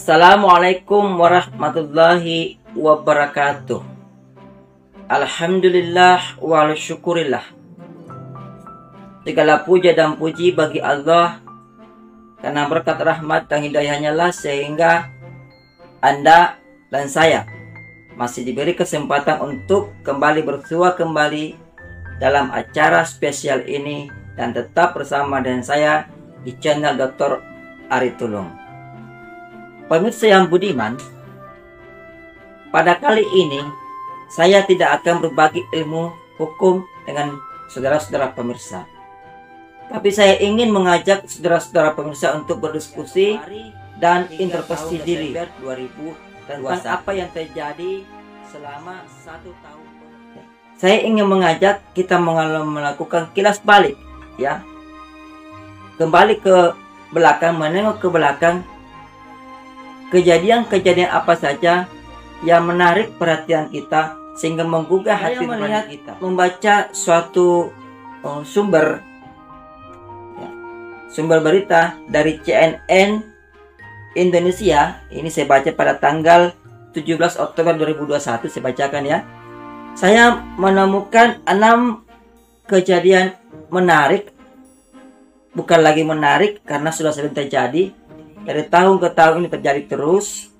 Assalamualaikum warahmatullahi wabarakatuh. Alhamdulillah wa syukurillah. Segala puja dan puji bagi Allah, karena berkat rahmat dan hidayahnya lah sehingga Anda dan saya masih diberi kesempatan untuk kembali bersua kembali dalam acara spesial ini, dan tetap bersama dengan saya di channel Dr. Ari Tulung. Pemirsa yang budiman, pada kali ini saya tidak akan berbagi ilmu hukum dengan saudara-saudara pemirsa, tapi saya ingin mengajak saudara-saudara pemirsa untuk berdiskusi dan introspeksi diri 2021 tentang apa yang terjadi selama 1 tahun. Saya ingin mengajak kita melakukan kilas balik, ya, kembali ke belakang, menengok ke belakang, kejadian-kejadian apa saja yang menarik perhatian kita sehingga menggugah hati nurani kita. Membaca suatu sumber berita dari CNN Indonesia. Ini saya baca pada tanggal 17 Oktober 2021. Saya bacakan ya. Saya menemukan 6 kejadian menarik. Bukan lagi menarik karena sudah sering terjadi. Dari tahun ke tahun ini terjadi terus,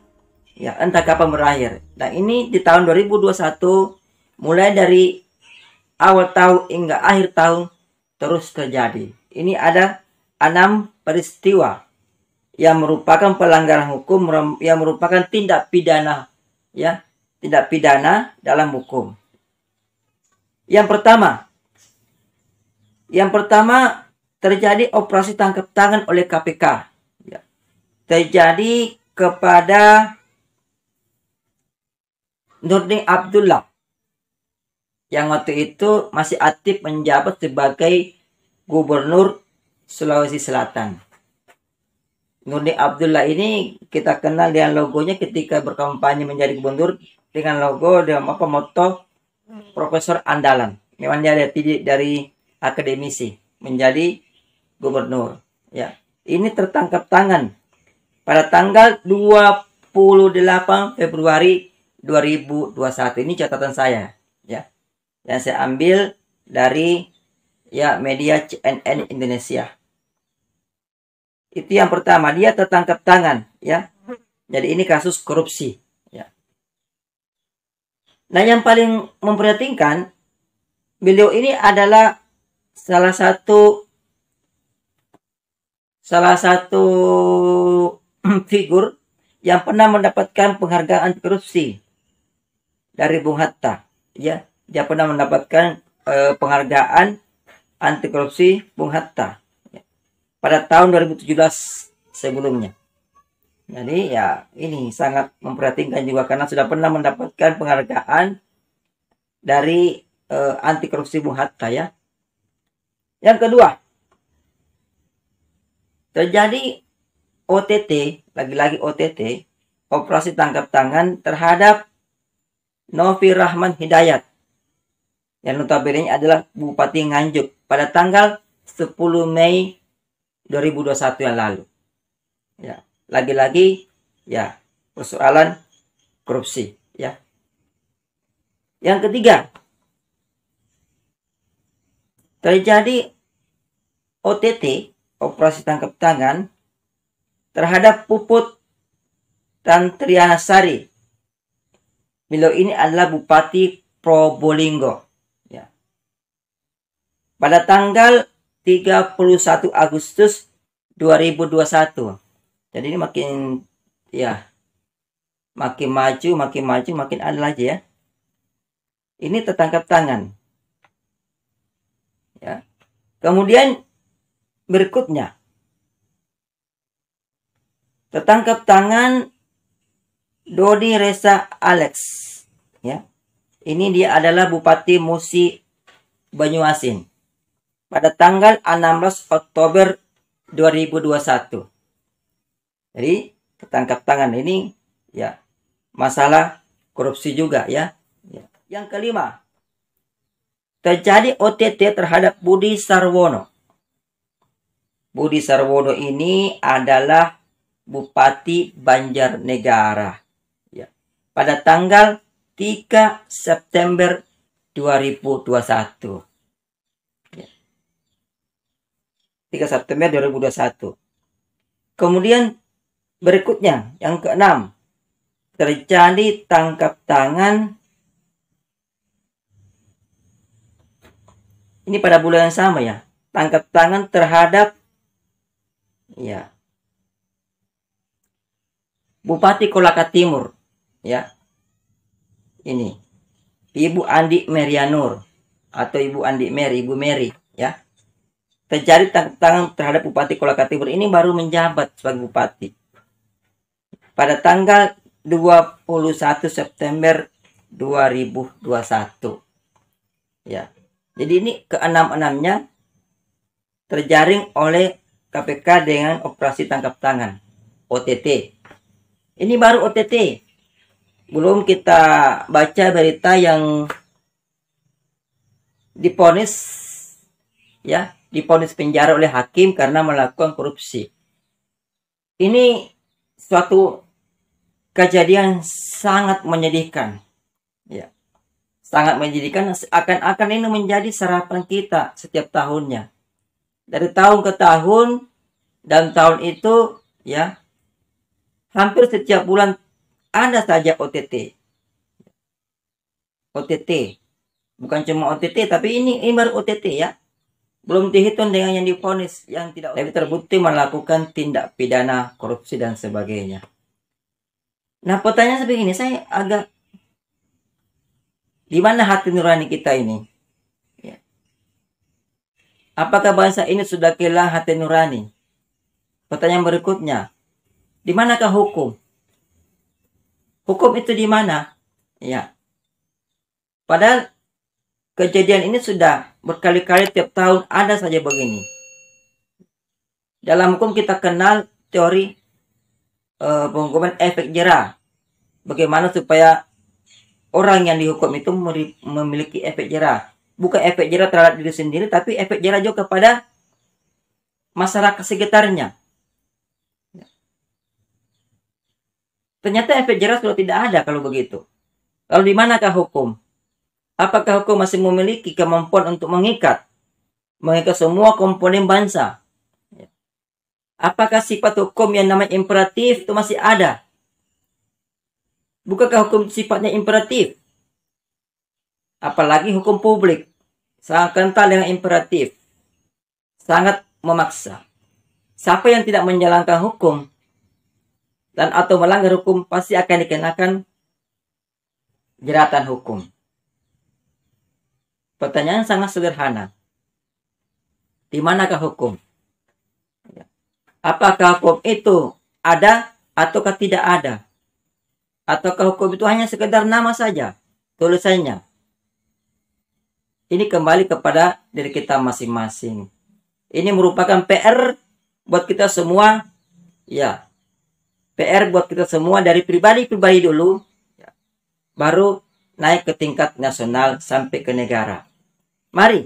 ya, entah kapan berakhir. Nah, ini di tahun 2021, mulai dari awal tahun hingga akhir tahun terus terjadi. Ini ada 6 peristiwa yang merupakan pelanggaran hukum, yang merupakan tindak pidana, ya, tindak pidana dalam hukum. Yang pertama terjadi operasi tangkap tangan oleh KPK. Terjadi kepada Nurdin Abdullah yang waktu itu masih aktif menjabat sebagai Gubernur Sulawesi Selatan. Nurdin Abdullah ini kita kenal dengan logonya ketika berkampanye menjadi gubernur, dengan logo dengan moto Profesor Andalan. Memang dia dari akademisi menjadi gubernur. Ya, ini tertangkap tangan pada tanggal 28 Februari 2021. Ini catatan saya, ya, yang saya ambil dari, ya, media CNN Indonesia. Itu yang pertama, dia tertangkap tangan, ya. Jadi ini kasus korupsi, ya. Nah, yang paling memprihatinkan, beliau ini adalah salah satu figur yang pernah mendapatkan penghargaan anti korupsi dari Bung Hatta, ya. Dia pernah mendapatkan penghargaan anti korupsi Bung Hatta, ya, pada tahun 2017 sebelumnya. Jadi ya, ini sangat memperhatikan juga karena sudah pernah mendapatkan penghargaan dari anti korupsi Bung Hatta, ya. Yang kedua, terjadi OTT, lagi-lagi OTT, operasi tangkap tangan terhadap Novi Rahman Hidayat, yang notabene adalah Bupati Nganjuk, pada tanggal 10 Mei 2021 yang lalu. Ya, lagi-lagi, ya, persoalan korupsi, ya. Yang ketiga, terjadi OTT, operasi tangkap tangan terhadap Puput Tantriana Sari. Beliau ini adalah Bupati Probolinggo, ya. Pada tanggal 31 Agustus 2021. Jadi ini makin, ya, makin maju, makin ada lagi, ya. Ini tertangkap tangan, ya. Kemudian berikutnya, tertangkap tangan Dodi Reza Alex, ya. Ini dia adalah Bupati Musi Banyuasin pada tanggal 16 Oktober 2021. Jadi tertangkap tangan ini, ya, masalah korupsi juga, ya. Yang kelima, terjadi OTT terhadap Budi Sarwono. Budi Sarwono ini adalah Bupati Banjarnegara. Ya. Pada tanggal 3 September 2021. Ya. 3 September 2021. Kemudian berikutnya, yang keenam, terjadi tangkap tangan. Ini pada bulan yang sama ya. Tangkap tangan terhadap ya Bupati Kolaka Timur ya. Ini Ibu Andi Merianur atau Ibu Andi Meri, Ibu Meri ya. Terjadi tangkap tangan terhadap Bupati Kolaka Timur. Ini baru menjabat sebagai bupati pada tanggal 21 September 2021 ya. Jadi ini keenam-enamnya terjaring oleh KPK dengan operasi tangkap tangan OTT. Ini baru OTT. Belum kita baca berita yang diponis ya, diponis penjara oleh hakim karena melakukan korupsi. Ini suatu kejadian sangat menyedihkan. Ya. Sangat menyedihkan, akan-akan ini menjadi sarapan kita setiap tahunnya. Dari tahun ke tahun, dan tahun itu ya hampir setiap bulan ada saja OTT. OTT. Bukan cuma OTT, tapi ini baru OTT ya. Belum dihitung dengan yang divonis yang tidak OTT. Tapi terbukti melakukan tindak pidana korupsi dan sebagainya. Nah, pertanyaan seperti ini, saya agak di mana hati nurani kita ini? Ya. Apakah bangsa ini sudah kehilangan hati nurani? Pertanyaan berikutnya, di manakah hukum? Hukum itu di mana? Ya. Padahal kejadian ini sudah berkali-kali tiap tahun ada saja begini. Dalam hukum kita kenal teori penghukuman efek jera. Bagaimana supaya orang yang dihukum itu memiliki efek jera. Bukan efek jera terhadap diri sendiri, tapi efek jera juga kepada masyarakat sekitarnya. Ternyata efek jera sudah tidak ada kalau begitu. Lalu di manakah hukum? Apakah hukum masih memiliki kemampuan untuk mengikat semua komponen bangsa? Apakah sifat hukum yang namanya imperatif itu masih ada? Bukankah hukum sifatnya imperatif? Apalagi hukum publik. Sangat kental dengan imperatif. Sangat memaksa. Siapa yang tidak menjalankan hukum dan atau melanggar hukum pasti akan dikenakan jeratan hukum. Pertanyaan sangat sederhana. Di manakah hukum? Apakah hukum itu ada ataukah tidak ada? Ataukah hukum itu hanya sekedar nama saja, tulisannya? Ini kembali kepada diri kita masing-masing. Ini merupakan PR buat kita semua, ya. PR buat kita semua dari pribadi-pribadi dulu, ya. Baru naik ke tingkat nasional sampai ke negara. Mari,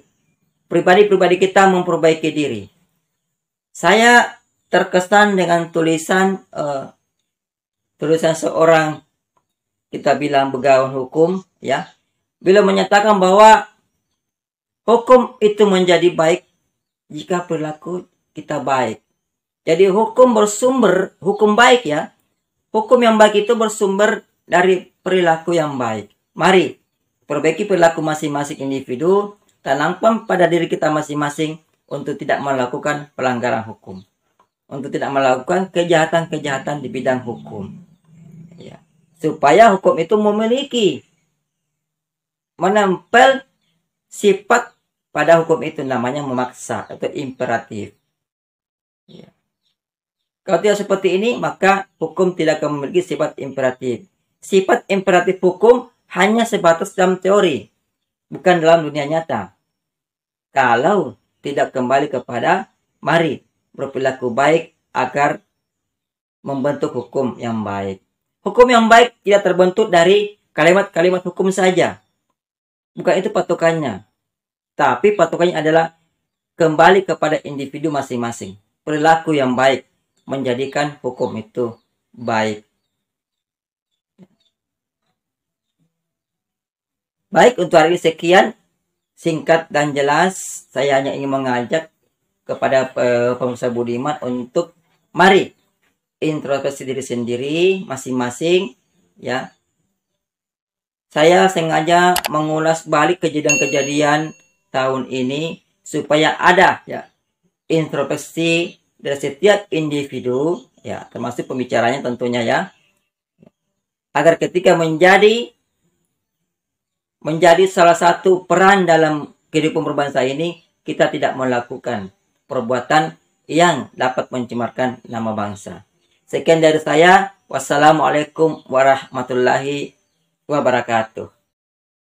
pribadi-pribadi kita memperbaiki diri. Saya terkesan dengan tulisan seorang, kita bilang begawan hukum ya, beliau menyatakan bahwa hukum itu menjadi baik jika perilaku kita baik. Jadi hukum baik ya, hukum yang baik itu bersumber dari perilaku yang baik. Mari perbaiki perilaku masing-masing individu, tanamkan pada diri kita masing-masing untuk tidak melakukan pelanggaran hukum, untuk tidak melakukan kejahatan-kejahatan di bidang hukum. Ya. Supaya hukum itu menempel sifat pada hukum itu, namanya memaksa atau imperatif. Ya. Kalau tidak seperti ini, maka hukum tidak akan memiliki sifat imperatif. Sifat imperatif hukum hanya sebatas dalam teori, bukan dalam dunia nyata. Kalau tidak kembali kepada mari berperilaku baik agar membentuk hukum yang baik. Hukum yang baik tidak terbentuk dari kalimat-kalimat hukum saja. Bukan itu patokannya. Tapi patokannya adalah kembali kepada individu masing-masing. Perilaku yang baik. menjadikan hukum itu baik. Baik, untuk hari ini sekian, singkat dan jelas. Saya hanya ingin mengajak kepada pemirsa budiman untuk mari introspeksi diri sendiri masing-masing ya. Saya sengaja mengulas balik kejadian-kejadian tahun ini supaya ada ya introspeksi dari setiap individu ya, termasuk pembicaranya tentunya ya, agar ketika menjadi salah satu peran dalam kehidupan berbangsa ini, kita tidak melakukan perbuatan yang dapat mencemarkan nama bangsa. Sekian dari saya. Wassalamualaikum warahmatullahi wabarakatuh.